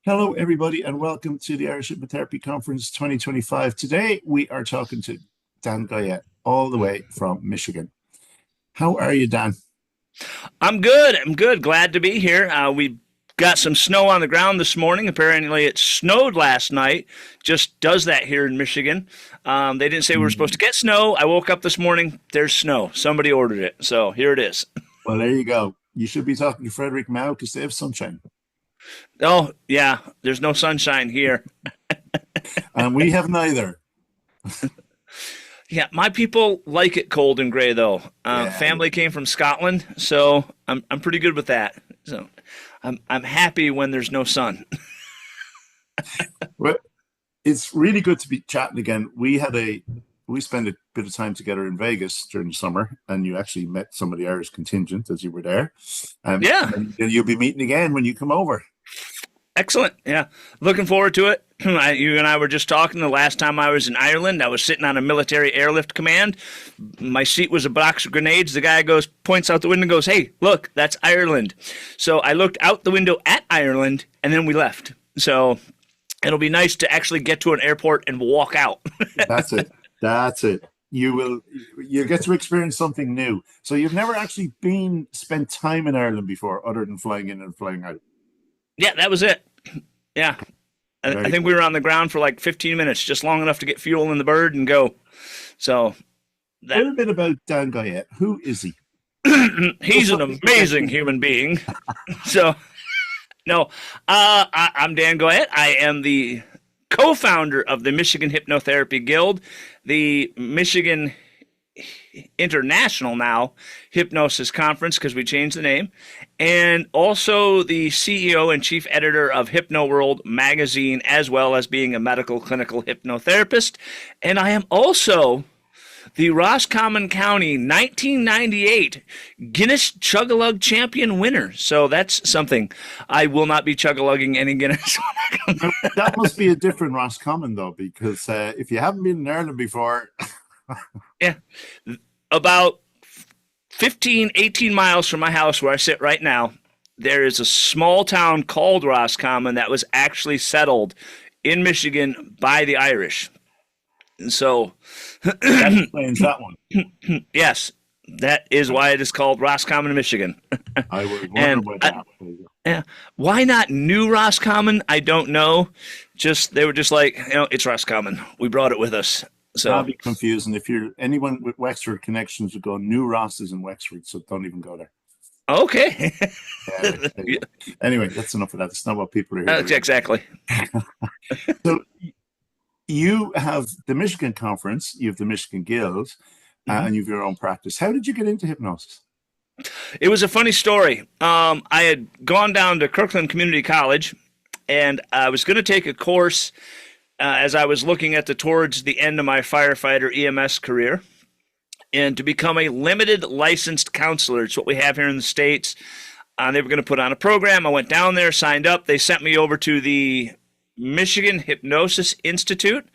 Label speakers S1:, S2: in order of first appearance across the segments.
S1: Hello, everybody, and welcome to the Irish Hypnotherapy Conference 2025. Today, we are talking to Dan Goyette, all the way from Michigan. How are you, Dan?
S2: I'm good. I'm good. Glad to be here. We got some snow on the ground this morning. Apparently, it snowed last night. Just does that here in Michigan. They didn't say we were supposed to
S1: Mhm.
S2: get snow. I woke up this morning. There's snow. Somebody ordered it. So here it is.
S1: Well, there you go. You should be talking to Frederick Mao because they have sunshine,
S2: Oh, yeah. There's no sunshine here.
S1: and we have neither.
S2: Yeah. My people like it cold and gray, though.
S1: Yeah, yeah.
S2: Family came from Scotland. So I'm pretty good with that. So I'm happy when there's no sun.
S1: Well, it's really good to be chatting again. We spent a bit of time together in Vegas during the summer, and you actually met some of the Irish contingent as you were there.
S2: Yeah.
S1: And you'll be meeting again when you come over.
S2: Excellent. Yeah. Looking forward to it. You and I were just talking the last time I was in Ireland. I was sitting on a military airlift command. My seat was a box of grenades. The guy points out the window and goes, "Hey, look, that's Ireland." So I looked out the window at Ireland and then we left. So it'll be nice to actually get to an airport and walk out.
S1: That's it. That's it. You'll get to experience something new. So you've never actually been spent time in Ireland before, other than flying in and flying out.
S2: Yeah, that was it. Yeah. I
S1: Very
S2: think
S1: good.
S2: we were on the ground for like 15 minutes, just long enough to get fuel in the bird and go. So
S1: A
S2: that
S1: little bit about Dan Goyette. Who is he?
S2: he's
S1: Just
S2: an
S1: what his
S2: amazing
S1: profession.
S2: human being. So no, I'm Dan Goyette. I am the co-founder of the Michigan Hypnotherapy Guild, the Michigan International now Hypnosis Conference because we changed the name, and also the CEO and chief editor of Hypno World magazine, as well as being a medical clinical hypnotherapist. And I am also the Roscommon County 1998 Guinness Chug-a-Lug champion winner. So that's something. I will not be chug-a-lugging any Guinness.
S1: Now, that must be a different Roscommon, though, because if you haven't been in Ireland before,
S2: Yeah. About 15, 18 miles from my house where I sit right now, there is a small town called Roscommon that was actually settled in Michigan by the Irish. And so,
S1: that explains that one.
S2: yes, that is why it is called Roscommon, Michigan.
S1: I was wondering
S2: And
S1: about that. There you go.
S2: yeah, why not New Roscommon? I don't know. Just they were just like, it's Roscommon. We brought it with us.
S1: That'll
S2: So
S1: be confusing. If you're anyone with Wexford connections would go, New Ross is in Wexford, so don't even go there.
S2: okay,
S1: Yeah, there you go. Anyway, that's enough of that. It's not what people are here to read.
S2: exactly.
S1: So you have the Michigan Conference, you have the Michigan Guild,
S2: Mhm.
S1: and you have your own practice. How did you get into hypnosis?
S2: It was a funny story. I had gone down to Kirkland Community College, and I was going to take a course as I was looking at towards the end of my firefighter EMS career, and to become a limited licensed counselor. It's what we have here in the states. They were going to put on a program. I went down there, signed up. They sent me over to the Michigan Hypnosis Institute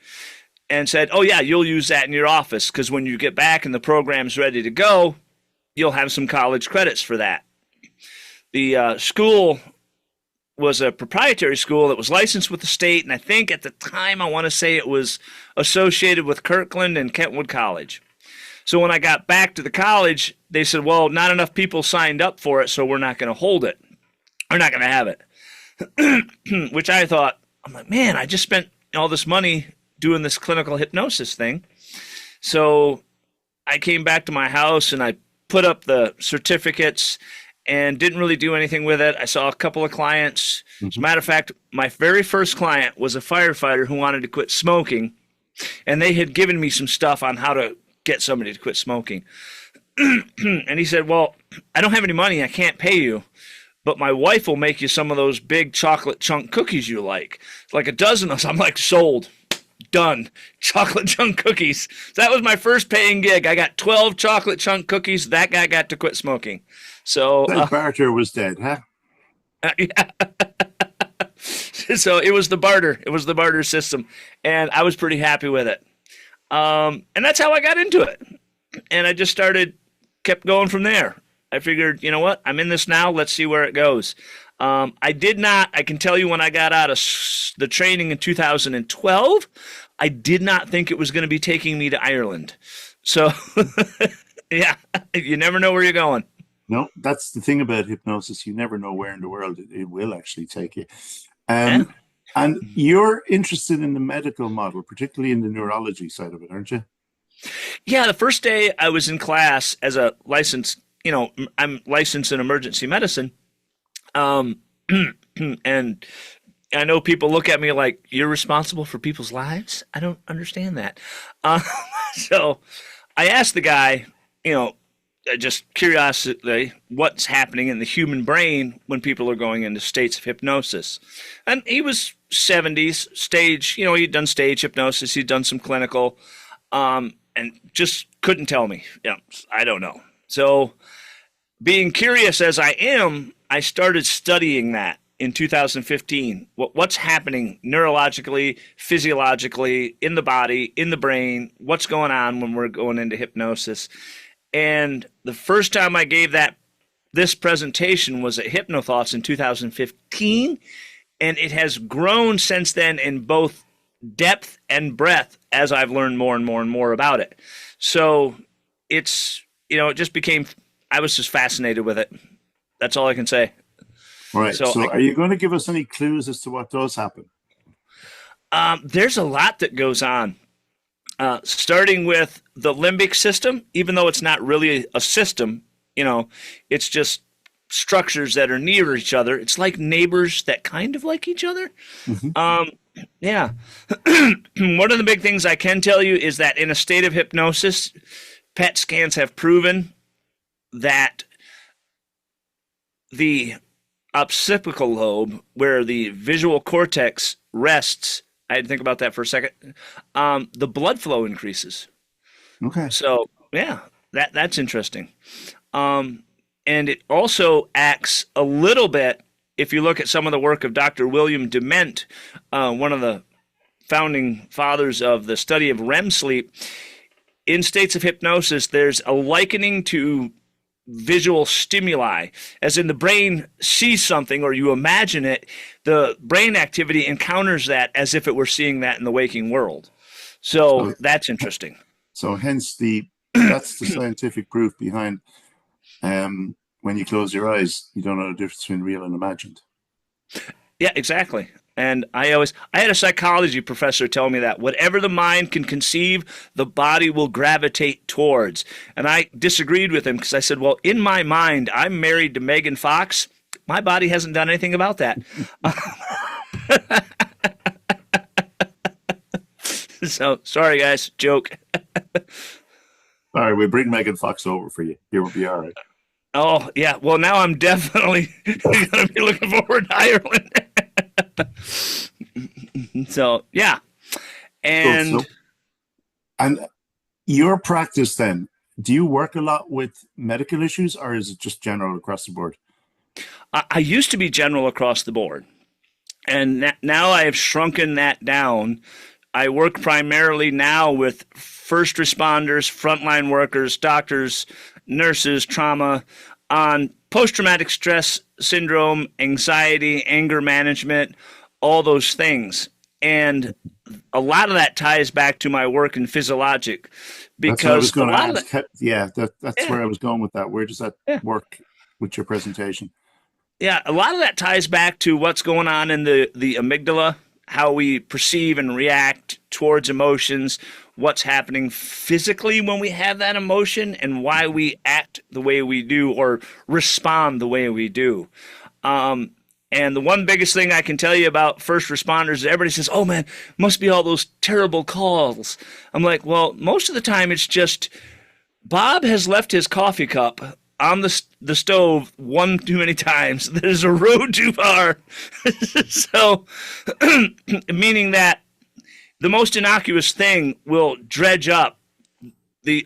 S2: and said, "Oh yeah, you'll use that in your office because when you get back and the program's ready to go, you'll have some college credits for that." The school was a proprietary school that was licensed with the state, and I think at the time I want to say it was associated with Kirkland and Kentwood College. So when I got back to the college, they said, "Well, not enough people signed up for it, so we're not going to hold it. We're not going to have it." Which I thought, I'm like, man, I just spent all this money doing this clinical hypnosis thing. So I came back to my house and I put up the certificates and didn't really do anything with it. I saw a couple of clients. As a
S1: Mhm.
S2: matter of fact, my very first client was a firefighter who wanted to quit smoking, and they had given me some stuff on how to get somebody to quit smoking. And he said, "Well, I don't have any money. I can't pay you, but my wife will make you some of those big chocolate chunk cookies you like. It's like a dozen of us." I'm like, sold. Done. Chocolate chunk cookies. That was my first paying gig. I got 12 chocolate chunk cookies. That guy got to quit smoking. So,
S1: That barter was dead, huh?
S2: yeah. So it was the barter. It was the barter system, and I was pretty happy with it. And that's how I got into it. And I just kept going from there. I figured, you know what? I'm in this now. Let's see where it goes. I did not, I can tell you when I got out of the training in 2012, I did not think it was going to be taking me to Ireland. So, yeah, you never know where you're going.
S1: No, that's the thing about hypnosis. You never know where in the world it will actually take you.
S2: Yeah.
S1: And you're interested in the medical model, particularly in the neurology side of it, aren't you?
S2: Yeah, the first day I was in class as a licensed, I'm licensed in emergency medicine. Um, and I know people look at me like, you're responsible for people's lives? I don't understand that. Uh, so I asked the guy, you know, just curiosity, what's happening in the human brain when people are going into states of hypnosis. And he was 70s, stage, he'd done stage hypnosis, he'd done some clinical, and just couldn't tell me. I don't know. So being curious as I am, I started studying that in 2015. What's happening neurologically, physiologically, in the body, in the brain, what's going on when we're going into hypnosis. And the first time I gave this presentation was at HypnoThoughts in 2015, and it has grown since then in both depth and breadth as I've learned more and more and more about it. So it's, it just became, I was just fascinated with it. That's all I can say.
S1: All right. So are you going to give us any clues as to what does happen?
S2: There's a lot that goes on. Starting with the limbic system, even though it's not really a system, it's just structures that are near each other. It's like neighbors that kind of like each other. Mm-hmm. Yeah. One of the big things I can tell you is that in a state of hypnosis, PET scans have proven that the occipital lobe, where the visual cortex rests, I had to think about that for a second, the blood flow increases.
S1: Okay.
S2: So, yeah, that's interesting. And it also acts a little bit, if you look at some of the work of Dr. William Dement, one of the founding fathers of the study of REM sleep, in states of hypnosis, there's a likening to visual stimuli. As in the brain sees something or you imagine it, the brain activity encounters that as if it were seeing that in the waking world. So that's interesting.
S1: So hence that's the scientific proof behind when you close your eyes, you don't know the difference between real and imagined.
S2: Yeah, exactly. And I had a psychology professor tell me that whatever the mind can conceive, the body will gravitate towards. And I disagreed with him because I said, well, in my mind, I'm married to Megan Fox. My body hasn't done anything about that. So, sorry, guys. Joke.
S1: All right, we bring Megan Fox over for you. You'll be all right.
S2: Oh, yeah. Well, now I'm definitely going to be looking forward to Ireland. So, yeah. And
S1: and your practice then, do you work a lot with medical issues or is it just general across the board?
S2: I used to be general across the board. And now I have shrunken that down. I work primarily now with first responders, frontline workers, doctors, nurses, trauma, on post-traumatic stress syndrome, anxiety, anger management, all those things. And a lot of that ties back to my work in physiologic. Because
S1: that's what I was going to ask. Yeah, that's where I was going with that. Where does that work with your presentation?
S2: Yeah, a lot of that ties back to what's going on in the amygdala, how we perceive and react towards emotions, what's happening physically when we have that emotion, and why we act the way we do or respond the way we do. And the one biggest thing I can tell you about first responders is everybody says, oh man, must be all those terrible calls. I'm like, well, most of the time it's just Bob has left his coffee cup on the stove one too many times. There's a road too far. So, meaning that the most innocuous thing will dredge up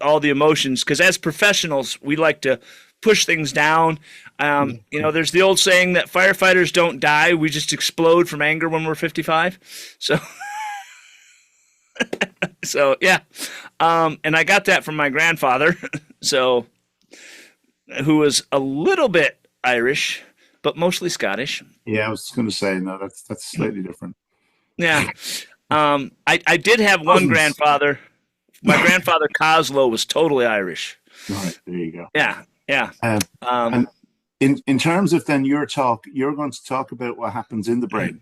S2: all the emotions, because as professionals, we like to push things down. There's the old saying that firefighters don't die, we just explode from anger when we're 55. So yeah. And I got that from my grandfather. So, who was a little bit Irish, but mostly Scottish.
S1: Yeah, I was going to say, no, that's slightly different.
S2: Yeah. I did have one
S1: Cousins.
S2: grandfather. My grandfather Coslow was totally Irish.
S1: All right, there you go.
S2: Yeah, yeah.
S1: Um,
S2: Um,
S1: and in terms of then your talk, you're going to talk about what happens in the brain.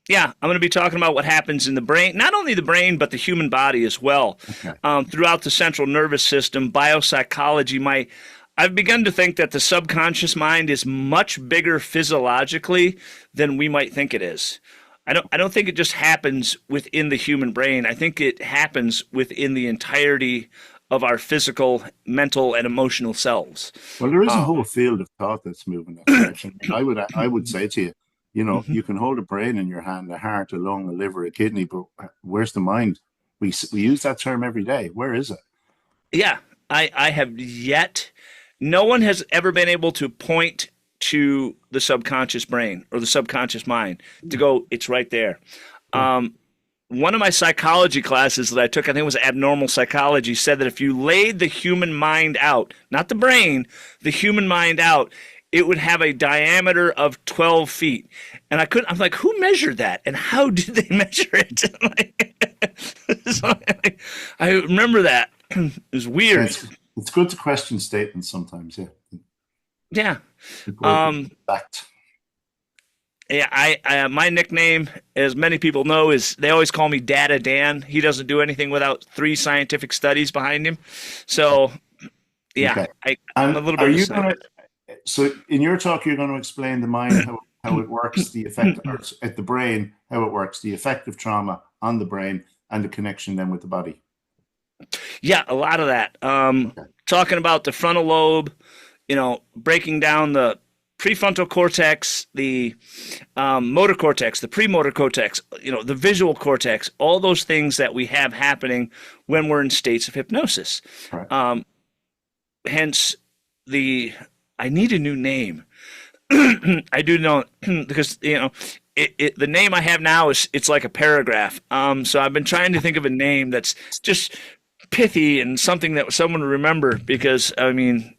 S2: yeah, I'm going to be talking about what happens in the brain, not only the brain, but the human body as well,
S1: Okay.
S2: throughout the central nervous system, biopsychology. I've begun to think that the subconscious mind is much bigger physiologically than we might think it is. I don't think it just happens within the human brain. I think it happens within the entirety of our physical, mental, and emotional selves.
S1: Well, there is a whole field of thought that's moving that direction. I would say to you, you can hold a brain in your hand, a heart, a lung, a liver, a kidney, but where's the mind? We use that term every day. Where is it?
S2: Yeah, I have yet. No one has ever been able to point to the subconscious brain or the subconscious mind to go, it's right there. One of my psychology classes that I took, I think it was abnormal psychology, said that if you laid the human mind out, not the brain, the human mind out, it would have a diameter of 12 feet. And I'm like, who measured that? And how did they measure it? So I remember that. It was weird.
S1: It's good to question statements sometimes, yeah.
S2: Yeah.
S1: Fact.
S2: Yeah, I my nickname, as many people know, is they always call me Data Dan. He doesn't do anything without 3 scientific studies behind him. So, yeah,
S1: Okay.
S2: I'm a little bit.
S1: Are you going to? So, in your talk, you're going to explain the mind, how it works, the effect at the brain, how it works, the effect of trauma on the brain, and the connection then with the body.
S2: Yeah, a lot of that. Talking about the frontal lobe, breaking down the prefrontal cortex, the motor cortex, the premotor cortex, the visual cortex, all those things that we have happening when we're in states of hypnosis.
S1: Right.
S2: Hence, I need a new name. I do know because the name I have now it's like a paragraph. So I've been trying to think of a name that's just pithy and something that someone would remember because I mean.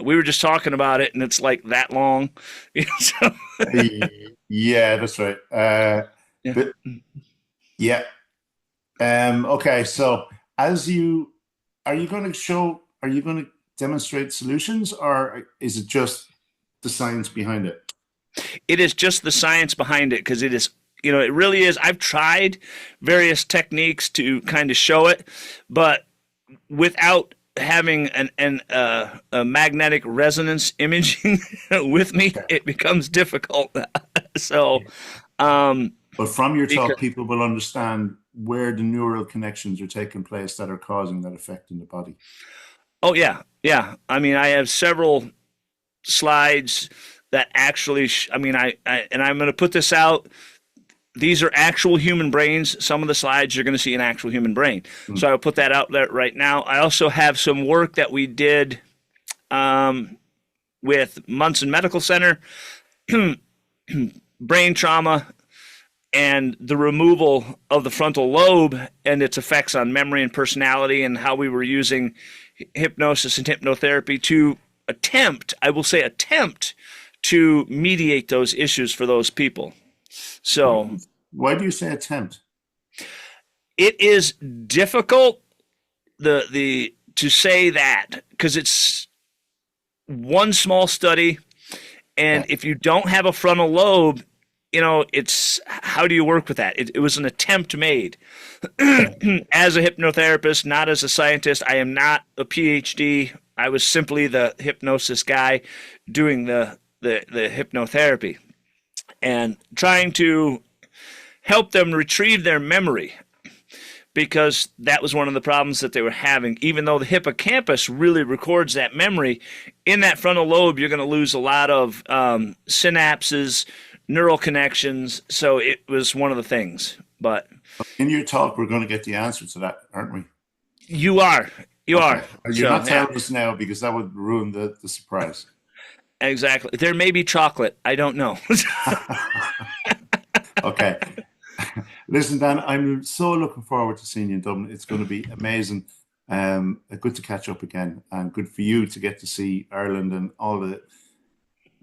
S2: We were just talking about it, and it's like that long. So.
S1: Yeah, that's right.
S2: Yeah.
S1: But yeah. Okay. So, are you going to demonstrate solutions, or is it just the science behind it?
S2: It is just the science behind it because it is. It really is. I've tried various techniques to kind of show it, but without having a magnetic resonance imaging with me, it becomes difficult. So,
S1: but from your talk, people will understand where the neural connections are taking place that are causing that effect in the body.
S2: Oh yeah, yeah. I mean, I have several slides that actually. And I'm going to put this out. These are actual human brains. Some of the slides you're going to see an actual human brain. Mm-hmm. So I'll put that out there right now. I also have some work that we did with Munson Medical Center, brain trauma, and the removal of the frontal lobe and its effects on memory and personality and how we were using hypnosis and hypnotherapy to attempt to mediate those issues for those people. So,
S1: why do you say attempt?
S2: It is difficult to say that because it's one small study, and if you don't have a frontal lobe, it's how do you work with that? It was an attempt made as a hypnotherapist, not as a scientist. I am not a PhD. I was simply the hypnosis guy doing the hypnotherapy and trying to help them retrieve their memory because that was one of the problems that they were having. Even though the hippocampus really records that memory, in that frontal lobe, you're going to lose a lot of synapses, neural connections. So it was one of the things. But
S1: in your talk, we're going to get the answer to that, aren't we?
S2: You are. You are.
S1: You're not telling us now because that would ruin the surprise.
S2: Exactly. There may be chocolate. I don't know.
S1: Okay. Listen, Dan, I'm so looking forward to seeing you in Dublin. It's going to be amazing. Good to catch up again, and good for you to get to see Ireland and all the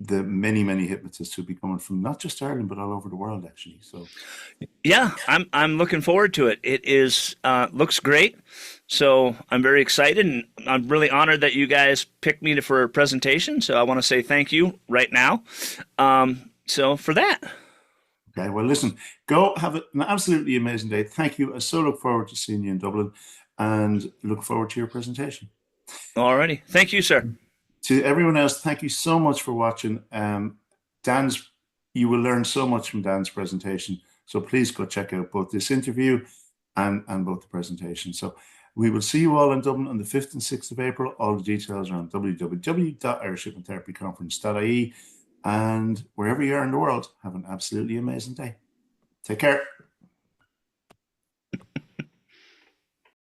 S1: the many, many hypnotists who'll be coming from not just Ireland, but all over the world, actually. So,
S2: Yeah, I'm looking forward to it. It is looks great. So I'm very excited, and I'm really honored that you guys picked me for a presentation. So I want to say thank you right now. So for that.
S1: okay, well, listen, go have an absolutely amazing day. Thank you. I so look forward to seeing you in Dublin and look forward to your presentation.
S2: Alrighty. Thank you, sir.
S1: To everyone else, thank you so much for watching. You will learn so much from Dan's presentation. So please go check out both this interview and both the presentation. So we will see you all in Dublin on the 5th and 6th of April. All the details are on www.irishhypnotherapyconference.ie. And wherever you are in the world, have an absolutely amazing day. Take care.